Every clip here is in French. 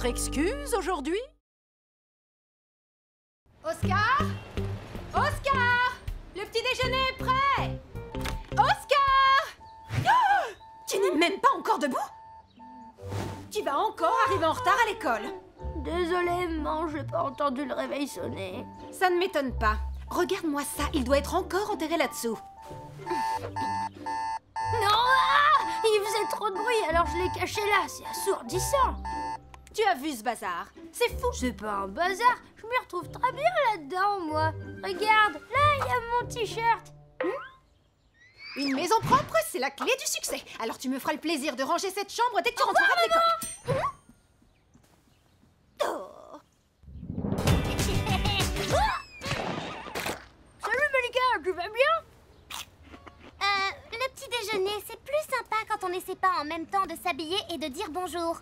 excuse aujourd'hui? Oscar? Oscar? Le petit déjeuner est prêt! Oscar! Oh! Tu n'es même pas encore debout? Tu vas encore arriver en retard à l'école. Désolée, maman, j'ai pas entendu le réveil sonner. Ça ne m'étonne pas. Regarde-moi ça, il doit être encore enterré là-dessous. Non, ah! Il faisait trop de bruit, alors je l'ai caché là. C'est assourdissant. Tu as vu ce bazar? C'est fou. C'est pas un bazar. Je m'y retrouve très bien là-dedans, moi. Regarde, là, il y a mon t-shirt. Une maison propre, c'est la clé du succès. Alors tu me feras le plaisir de ranger cette chambre dès que tu rentreras de l'école. Oh. Salut Malika, tu vas bien? Le petit déjeuner, c'est plus sympa quand on n'essaie pas en même temps de s'habiller et de dire bonjour.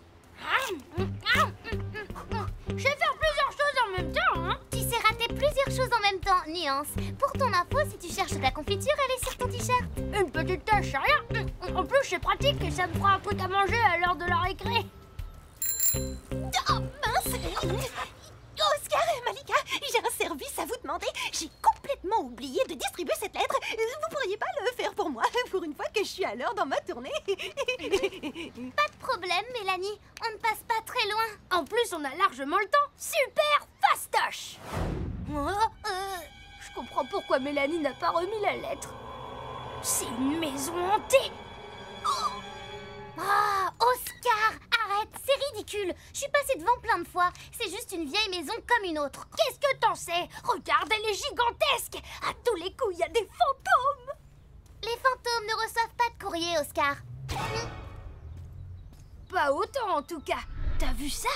Je sais faire plusieurs choses en même temps, hein? Tu sais rater plusieurs choses en même temps, nuance. Pour ton info, si tu cherches de la confiture, elle est sur ton t-shirt. Une petite tâche, rien. En plus, c'est pratique et ça me fera un truc à manger à l'heure de la récré. Oh mince! Oscar et Malika, j'ai un service à vous demander. J'ai complètement oublié de distribuer cette lettre. Vous pourriez pas le faire pour moi, pour une fois que je suis à l'heure dans ma tournée? Pas de problème, Mélanie. On ne passe pas très loin. En plus, on a largement le temps. Super fastoche. Je comprends pourquoi Mélanie n'a pas remis la lettre. C'est une maison hantée. Ah, Oscar, arrête, c'est ridicule. Je suis passée devant plein de fois. C'est juste une vieille maison comme une autre. Qu'est-ce que t'en sais? Regarde, elle est gigantesque. À tous les coups, il y a des fantômes. Les fantômes ne reçoivent pas de courrier, Oscar. Pas autant, en tout cas. T'as vu ça?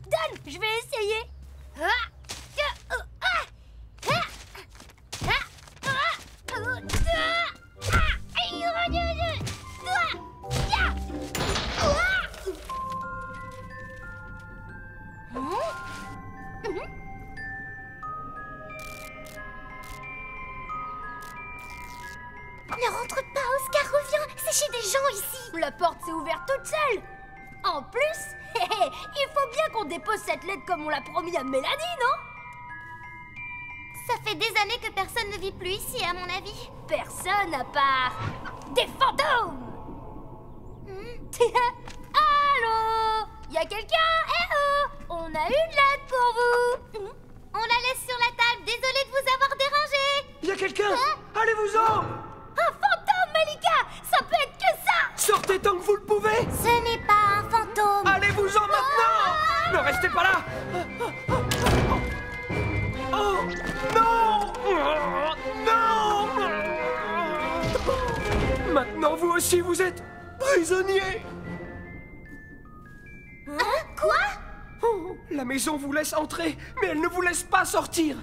Donne, je vais essayer. Ne rentre pas, Oscar, reviens. C'est chez des gens ici. La porte s'est ouverte toute seule. En plus, il faut bien qu'on dépose cette lettre comme on l'a promis à Mélanie, non? Ça fait des années que personne ne vit plus ici, à mon avis. Personne à part des fantômes. Allô? Y a quelqu'un? Eh oh! On a une lettre pour vous. On la laisse sur la table. Désolée de vous avoir dérangé. Y a quelqu'un? Allez-vous-en! Un fantôme, Malika! Ça peut être que ça! Sortez tant que vous le pouvez! Ce n'est pas un fantôme. Allez-vous-en maintenant! Ne restez pas là! Oh! Non! Non! Maintenant, vous aussi, vous êtes prisonniers! Hein? Quoi? Oh, la maison vous laisse entrer, mais elle ne vous laisse pas sortir!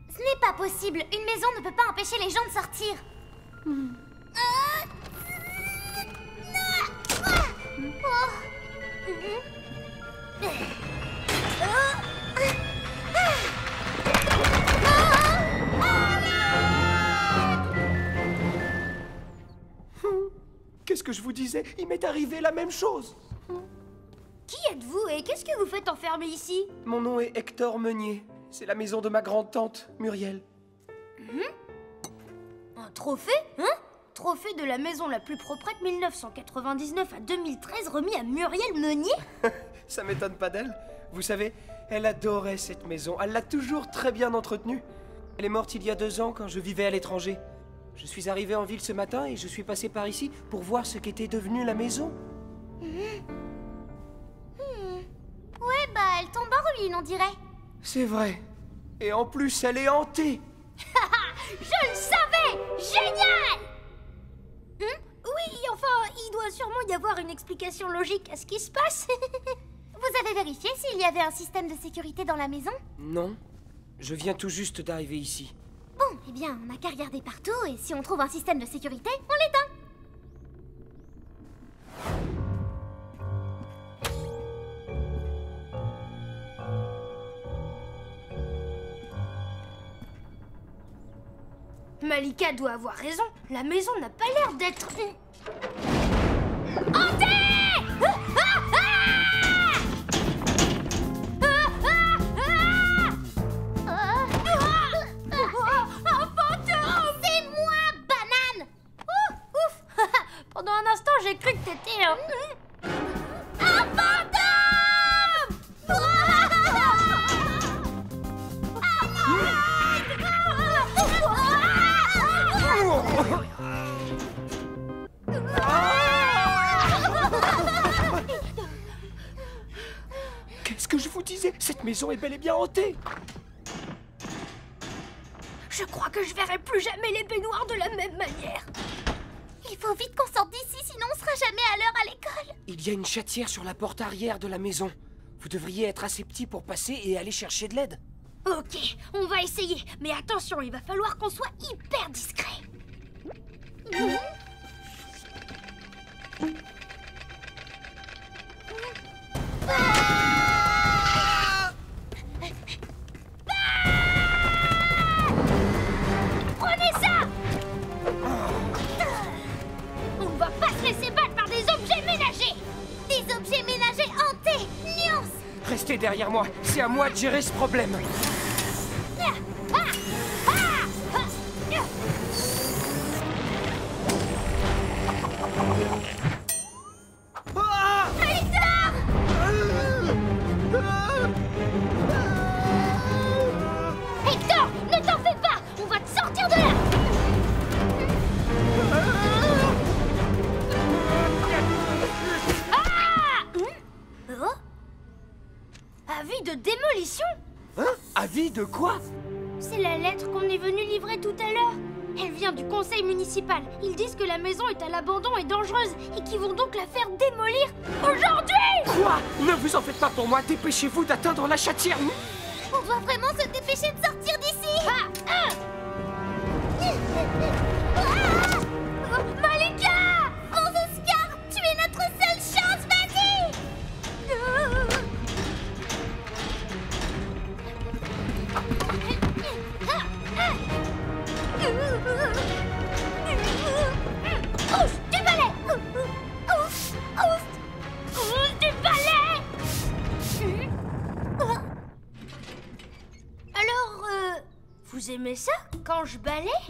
Ce n'est pas possible. Une maison ne peut pas empêcher les gens de sortir. Qu'est-ce que je vous disais? Il m'est arrivé la même chose! Qui êtes-vous et qu'est-ce que vous faites enfermé ici? Mon nom est Hector Meunier. C'est la maison de ma grande-tante, Muriel. Un trophée? Hein? Trophée de la maison la plus proprette 1999 à 2013 remis à Muriel Meunier? Ça m'étonne pas d'elle. Vous savez, elle adorait cette maison. Elle l'a toujours très bien entretenue. Elle est morte il y a 2 ans quand je vivais à l'étranger. Je suis arrivé en ville ce matin et je suis passé par ici pour voir ce qu'était devenu la maison. Ouais, bah elle tombe en ruine, on dirait. C'est vrai. Et en plus, elle est hantée. Je le savais! Génial! Oui, enfin, il doit sûrement y avoir une explication logique à ce qui se passe. Vous avez vérifié s'il y avait un système de sécurité dans la maison? Non. Je viens tout juste d'arriver ici. Bon, eh bien, on n'a qu'à regarder partout et si on trouve un système de sécurité, on l'éteint. Malika doit avoir raison. La maison n'a pas l'air d'être... hantée! Ce que je vous disais, cette maison est bel et bien hantée. Je crois que je verrai plus jamais les baignoires de la même manière. Il faut vite qu'on sorte d'ici, sinon on sera jamais à l'heure à l'école. Il y a une chatière sur la porte arrière de la maison. Vous devriez être assez petit pour passer et aller chercher de l'aide. Ok, on va essayer. Mais attention, il va falloir qu'on soit hyper discret. Prenez ça! On ne va pas se laisser battre par des objets ménagers! Des objets ménagers hantés. Nuance. Restez derrière moi, c'est à moi de gérer ce problème. Ah! Hector, ne t'en fais pas! On va te sortir de là! Oh? Avis de démolition? Hein? Avis de quoi? C'est la lettre qu'on est venu livrer tout à l'heure. Elle vient du conseil municipal. Ils disent que la maison est à l'abandon et dangereuse et qu'ils vont donc la faire démolir aujourd'hui! Quoi? Ne vous en faites pas pour moi, dépêchez-vous d'atteindre la chatière. On doit vraiment se dépêcher de sortir d'ici. Malika! Bon, Oscar, tu es notre seule chance, vas-y. Ouf du balai! Ouf du balai! Alors, vous aimez ça quand je balaie?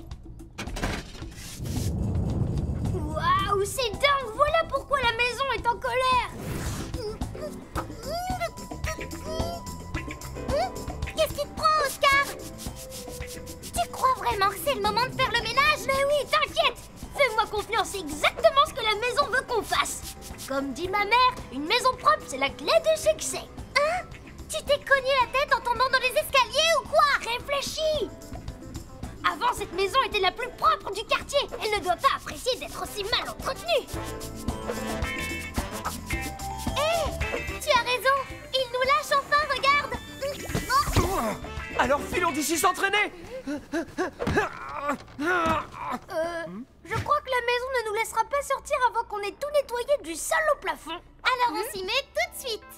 Waouh, c'est dingue! Voilà pourquoi la maison est en colère! Qu'est-ce qui te prend, Oscar? Tu crois vraiment que c'est le moment de faire le ménage? Mais oui, t'inquiète! Fais-moi confiance, c'est exactement ce que la maison veut qu'on fasse! Comme dit ma mère, une maison propre, c'est la clé du succès! Hein? Tu t'es cogné la tête en tombant dans les escaliers ou quoi? Réfléchis! Avant, cette maison était la plus propre du quartier. Elle ne doit pas apprécier d'être aussi mal entretenue. Hé, tu as raison. Il nous lâche enfin, regarde. Alors filons d'ici s'entraîner. Je crois que la maison ne nous laissera pas sortir avant qu'on ait tout nettoyé du sol au plafond. Alors on s'y met tout de suite.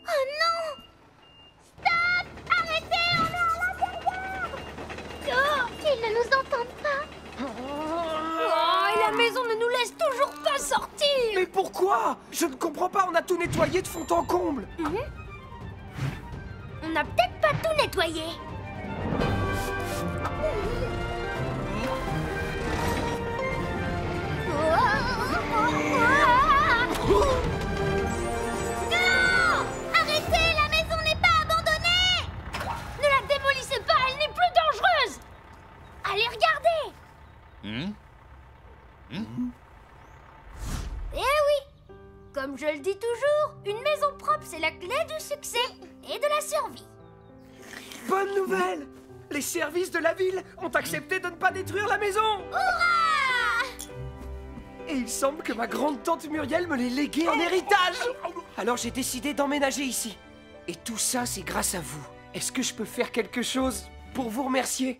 Oh non! Stop! Arrêtez! On est à l'intérieur! Oh, ils ne nous entendent pas. Oh, et la maison ne nous laisse toujours pas sortir. Mais pourquoi? Je ne comprends pas, on a tout nettoyé de fond en comble. On n'a peut-être pas tout nettoyé. Non! Arrêtez! La maison n'est pas abandonnée! Ne la démolissez pas, elle n'est plus dangereuse. Allez, regardez. Eh oui, comme je le dis toujours, une maison propre, c'est la clé du succès et de la survie. Bonne nouvelle! Les services de la ville ont accepté de ne pas détruire la maison. Hurrah! Et il semble que ma grande-tante Muriel me l'ait légué en héritage. Alors j'ai décidé d'emménager ici. Et tout ça, c'est grâce à vous. Est-ce que je peux faire quelque chose pour vous remercier?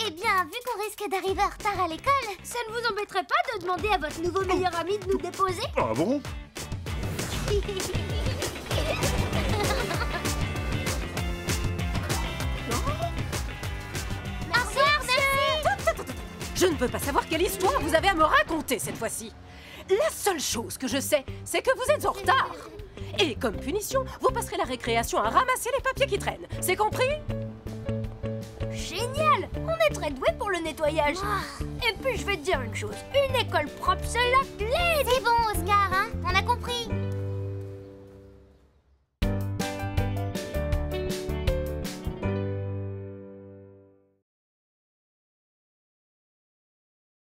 Eh bien, vu qu'on risque d'arriver en retard à l'école... Ça ne vous embêterait pas de demander à votre nouveau meilleur ami de nous déposer? Ah bon? Au revoir, merci! Je ne veux pas savoir quelle histoire vous avez à me raconter cette fois-ci. La seule chose que je sais, c'est que vous êtes en retard. Et comme punition, vous passerez la récréation à ramasser les papiers qui traînent. C'est compris? Génial! On est très doués pour le nettoyage. Et puis je vais te dire une chose, une école propre, c'est la clé. C'est bon, Oscar, hein? On a compris.